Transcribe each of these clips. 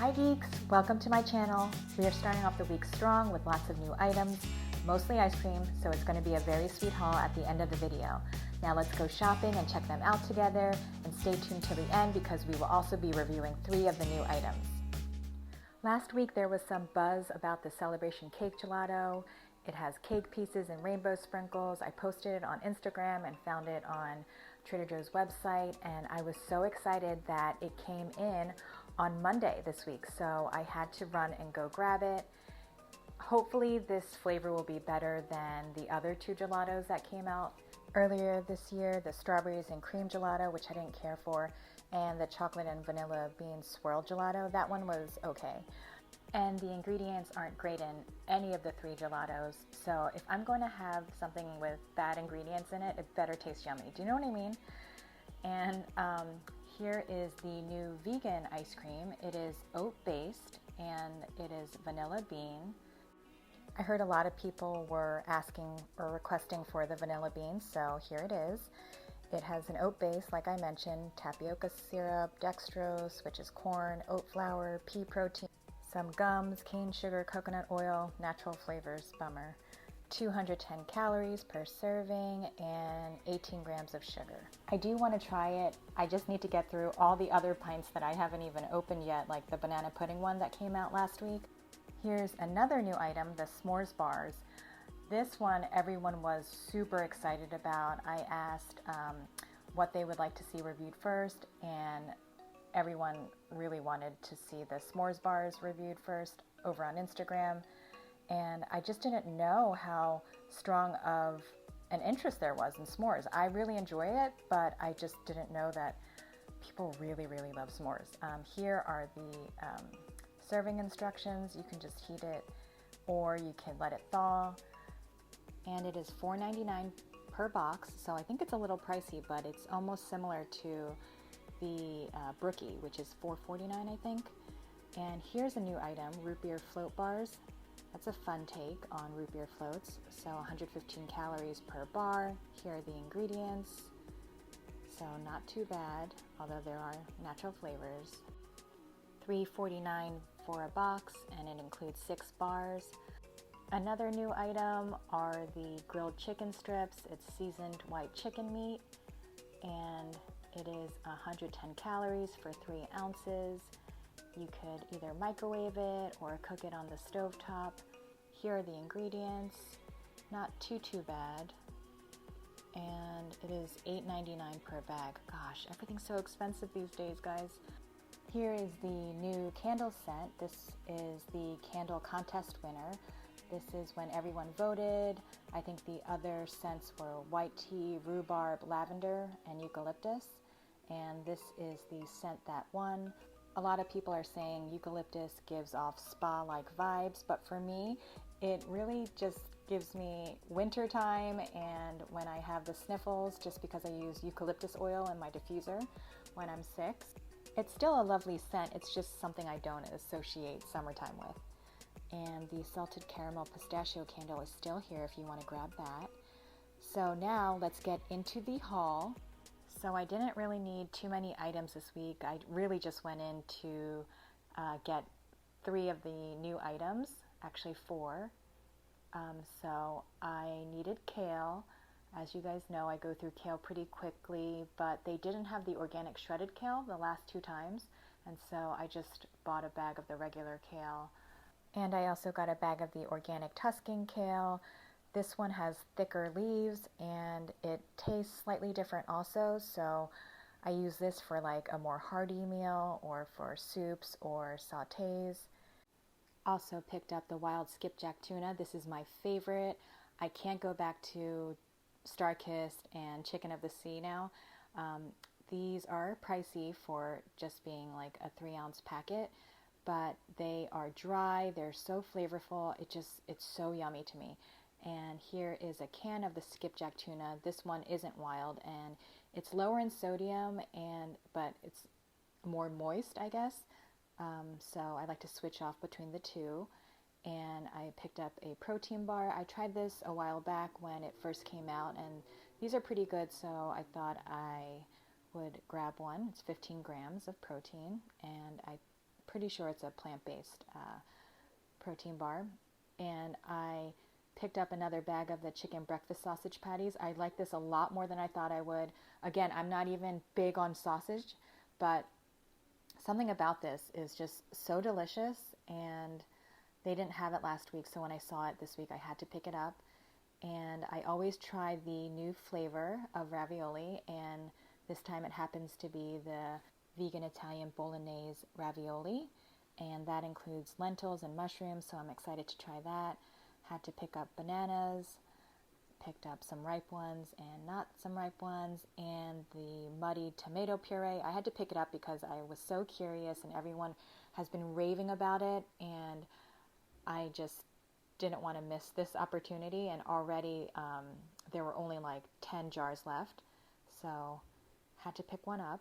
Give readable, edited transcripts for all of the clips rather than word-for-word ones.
Hi geeks, welcome to my channel. We are starting off the week strong with lots of new items, mostly ice cream, so it's going to be a very sweet haul at the end of the video. Now let's go shopping and check them out together, and stay tuned till the end because we will also be reviewing 3 of the new items. Last week there was some buzz about the Celebration Cake Gelato. It has cake pieces and rainbow sprinkles. I posted it on Instagram and found it on Trader Joe's website, and I was so excited that it came in on Monday this week, so I had to run and go grab it. Hopefully this flavor will be better than the other 2 gelatos that came out earlier this year, the strawberries and cream gelato, which I didn't care for, and the chocolate and vanilla bean swirl gelato. That one was okay. And the ingredients aren't great in any of the 3 gelatos, so if I'm going to have something with bad ingredients in it, it better taste yummy. Do you know what I mean? And here is the new vegan ice cream. It is oat-based and it is vanilla bean. I heard a lot of people were asking or requesting for the vanilla bean, so here it is. It has an oat base, like I mentioned, tapioca syrup, dextrose, which is corn, oat flour, pea protein, some gums, cane sugar, coconut oil, natural flavors, bummer. 210 calories per serving and 18 grams of sugar. I do want to try it. I just need to get through all the other pints that I haven't even opened yet, like the banana pudding one that came out last week. Here's another new item, the S'mores Bars. This one everyone was super excited about. I asked what they would like to see reviewed first, and everyone really wanted to see the S'mores Bars reviewed first over on Instagram. And I just didn't know how strong of an interest there was in s'mores. I really enjoy it, but I just didn't know that people really, really love s'mores. Here are the serving instructions. You can just heat it or you can let it thaw. And it is $4.99 per box, so I think it's a little pricey, but it's almost similar to the Brookie, which is $4.49, I think. And here's a new item, root beer float bars. That's a fun take on root beer floats. So 115 calories per bar. Here are the ingredients. So not too bad, although there are natural flavors. $3.49 for a box, and it includes 6 bars. Another new item are the grilled chicken strips. It's seasoned white chicken meat, and it is 110 calories for 3 ounces. You could either microwave it or cook it on the stovetop. Here are the ingredients. Not too bad. And it is $8.99 per bag. Gosh, everything's so expensive these days, guys. Here is the new candle scent. This is the candle contest winner. This is when everyone voted. I think the other scents were white tea, rhubarb, lavender, and eucalyptus. And this is the scent that won. A lot of people are saying eucalyptus gives off spa-like vibes, but for me, it really just gives me winter time and when I have the sniffles, just because I use eucalyptus oil in my diffuser when I'm sick. It's still a lovely scent, it's just something I don't associate summertime with. And the salted caramel pistachio candle is still here if you want to grab that. So now let's get into the haul. So I didn't really need too many items this week. I really just went in to get 3 of the new items, actually 4. So I needed kale. As you guys know, I go through kale pretty quickly, but they didn't have the organic shredded kale the last 2 times, and so I just bought a bag of the regular kale. And I also got a bag of the organic Tuscan kale. This one has thicker leaves and it tastes slightly different also, so I use this for like a more hearty meal or for soups or sautés. Also picked up the wild skipjack tuna. This is my favorite. I can't go back to Star-Kissed and Chicken of the Sea now. These are pricey for just being like a 3-ounce packet, but they are dry, they're so flavorful, it's so yummy to me. And here is a can of the skipjack tuna. This one isn't wild and it's lower in sodium, but it's more moist, I guess. So I like to switch off between the 2. And I picked up a protein bar. I tried this a while back when it first came out, and these are pretty good, so I thought I would grab one. It's 15 grams of protein, and I pretty sure it's a plant-based protein bar. And I picked up another bag of the chicken breakfast sausage patties. I like this a lot more than I thought I would. Again, I'm not even big on sausage, but something about this is just so delicious, and they didn't have it last week, so when I saw it this week, I had to pick it up. And I always try the new flavor of ravioli, and this time it happens to be the vegan Italian bolognese ravioli, and that includes lentils and mushrooms, so I'm excited to try that. Had to pick up bananas, picked up some ripe ones and not some ripe ones, and the muddy tomato puree. I had to pick it up because I was so curious, and everyone has been raving about it, and I just didn't want to miss this opportunity, and already there were only like 10 jars left, so had to pick one up.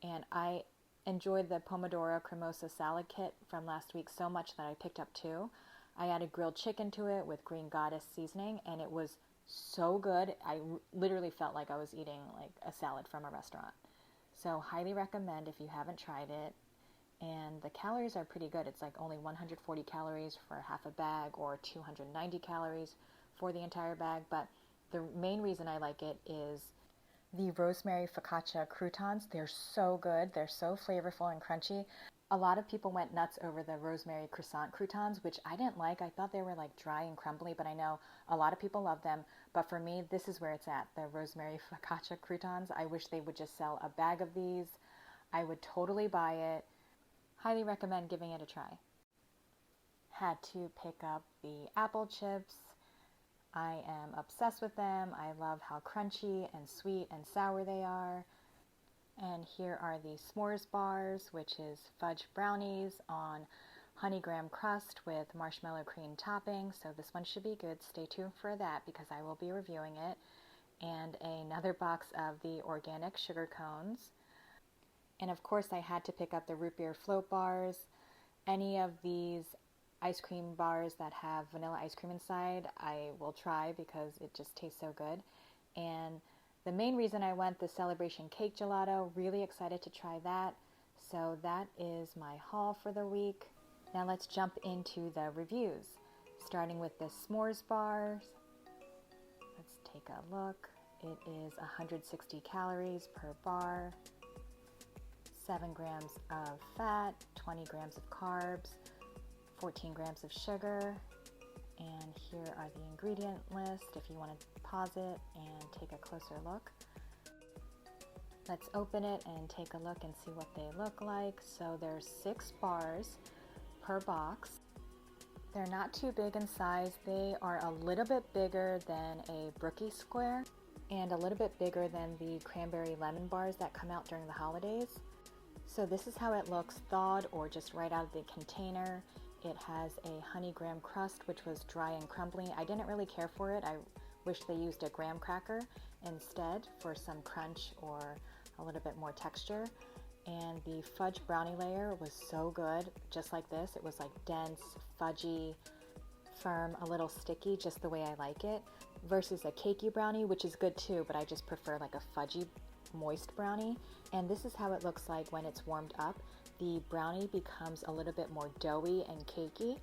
And I enjoyed the pomodoro cremosa salad kit from last week so much that I picked up two. I added grilled chicken to it with Green Goddess seasoning, and it was so good. I literally felt like I was eating like a salad from a restaurant. So highly recommend if you haven't tried it. And the calories are pretty good. It's like only 140 calories for half a bag, or 290 calories for the entire bag. But the main reason I like it is the rosemary focaccia croutons. They're so good. They're so flavorful and crunchy. A lot of people went nuts over the rosemary croissant croutons, which I didn't like. I thought they were like dry and crumbly, but I know a lot of people love them. But for me, this is where it's at, the rosemary focaccia croutons. I wish they would just sell a bag of these. I would totally buy it. Highly recommend giving it a try. Had to pick up the apple chips. I am obsessed with them. I love how crunchy and sweet and sour they are. And here are the S'mores Bars, which is fudge brownies on honey graham crust with marshmallow cream topping. So this one should be good. Stay tuned for that because I will be reviewing it. And another box of the organic sugar cones. And of course, I had to pick up the root beer float bars. Any of these ice cream bars that have vanilla ice cream inside, I will try because it just tastes so good. And the main reason I went, the celebration cake gelato, really excited to try that. So that is my haul for the week. Now let's jump into the reviews, starting with the S'mores bars. Let's take a look. It is 160 calories per bar. 7 grams of fat, 20 grams of carbs, 14 grams of sugar. And here are the ingredient list if you want to pause it and take a closer look. Let's open it and take a look and see what they look like. So there's 6 bars per box. They're not too big in size. They are a little bit bigger than a Brookie Square and a little bit bigger than the cranberry lemon bars that come out during the holidays. So this is how it looks thawed or just right out of the container. It has a honey graham crust, which was dry and crumbly. I didn't really care for it. I wish they used a graham cracker instead for some crunch or a little bit more texture. And the fudge brownie layer was so good, just like this. It was like dense, fudgy, firm, a little sticky, just the way I like it, versus a cakey brownie, which is good too, but I just prefer like a fudgy, moist brownie. And this is how it looks like when it's warmed up. The brownie becomes a little bit more doughy and cakey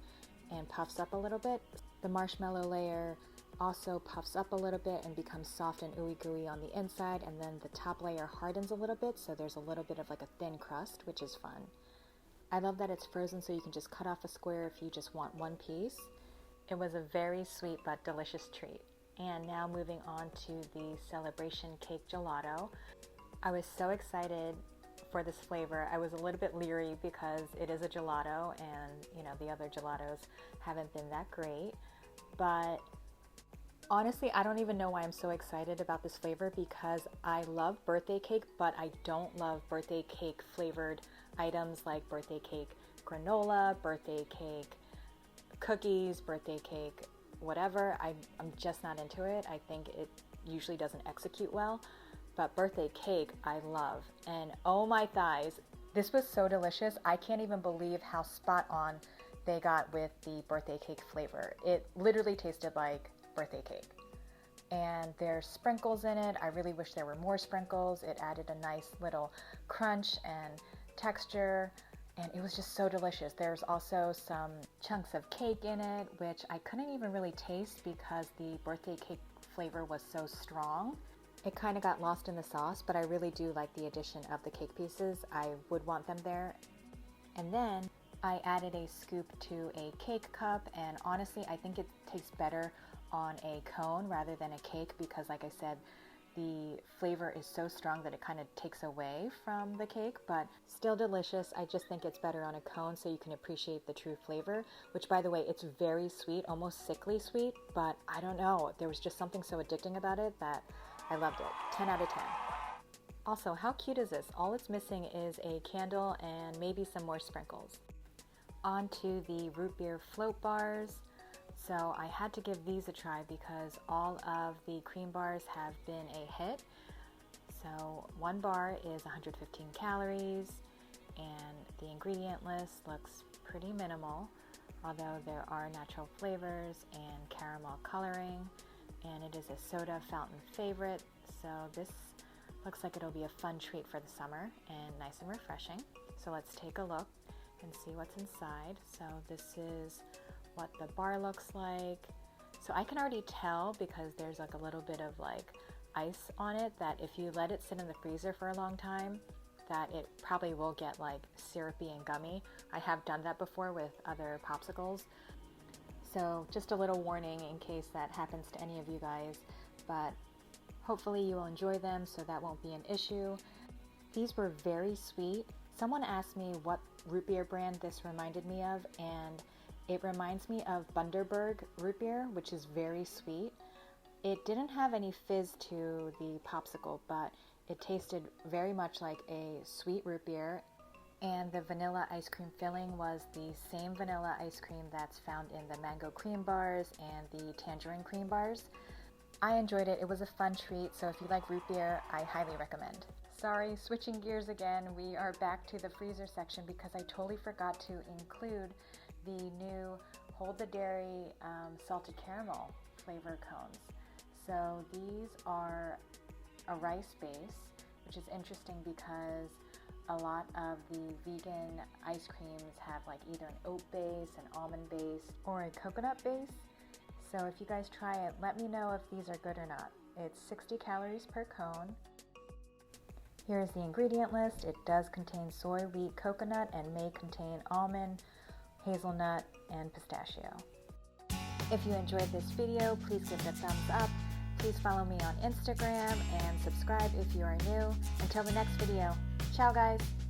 and puffs up a little bit. The marshmallow layer also puffs up a little bit and becomes soft and ooey gooey on the inside, and then the top layer hardens a little bit, so there's a little bit of like a thin crust, which is fun. I love that it's frozen, so you can just cut off a square if you just want one piece. It was a very sweet but delicious treat. And now moving on to the celebration cake gelato. I was so excited for this flavor. I was a little bit leery because it is a gelato, and you know, the other gelatos haven't been that great. But honestly, I don't even know why I'm so excited about this flavor, because I love birthday cake, but I don't love birthday cake flavored items like birthday cake granola, birthday cake cookies, birthday cake whatever. I'm just not into it. I think it usually doesn't execute well. But birthday cake, I love. And oh my thighs, this was so delicious. I can't even believe how spot on they got with the birthday cake flavor. It literally tasted like birthday cake. And there's sprinkles in it. I really wish there were more sprinkles. It added a nice little crunch and texture. and it was just so delicious. There's also some chunks of cake in it, which I couldn't even really taste because the birthday cake flavor was so strong. It kind of got lost in the sauce, but I really do like the addition of the cake pieces. I would want them there. And then I added a scoop to a cake cup, and honestly, I think it tastes better on a cone rather than a cake because, like I said, the flavor is so strong that it kind of takes away from the cake, but still delicious. I just think it's better on a cone so you can appreciate the true flavor, which, by the way, it's very sweet, almost sickly sweet, but I don't know. There was just something so addicting about it that I loved it. 10 out of 10. Also, how cute is this? All it's missing is a candle and maybe some more sprinkles. On to the root beer float bars. So I had to give these a try because all of the cream bars have been a hit. So one bar is 115 calories and the ingredient list looks pretty minimal, although there are natural flavors and caramel coloring, and it is a soda fountain favorite. So this looks like it'll be a fun treat for the summer and nice and refreshing. So let's take a look and see what's inside. So this is what the bar looks like. So I can already tell because there's like a little bit of like ice on it that if you let it sit in the freezer for a long time, that it probably will get like syrupy and gummy. I have done that before with other popsicles. So just a little warning in case that happens to any of you guys, but hopefully you will enjoy them so that won't be an issue. These were very sweet. Someone asked me what root beer brand this reminded me of, and it reminds me of Bundaberg root beer, which is very sweet. It didn't have any fizz to the popsicle, but it tasted very much like a sweet root beer. And the vanilla ice cream filling was the same vanilla ice cream that's found in the mango cream bars and the tangerine cream bars. I enjoyed it. It was a fun treat, so if you like root beer, I highly recommend. Sorry, switching gears again, we are back to the freezer section because I totally forgot to include the new Hold the Dairy salted caramel flavor cones. So these are a rice base, which is interesting because a lot of the vegan ice creams have like either an oat base, an almond base, or a coconut base. So if you guys try it, let me know if these are good or not. It's 60 calories per cone. Here's the ingredient list. It does contain soy, wheat, coconut, and may contain almond, hazelnut, and pistachio. If you enjoyed this video, please give it a thumbs up. Please follow me on Instagram and subscribe if you are new. Until the next video, ciao guys!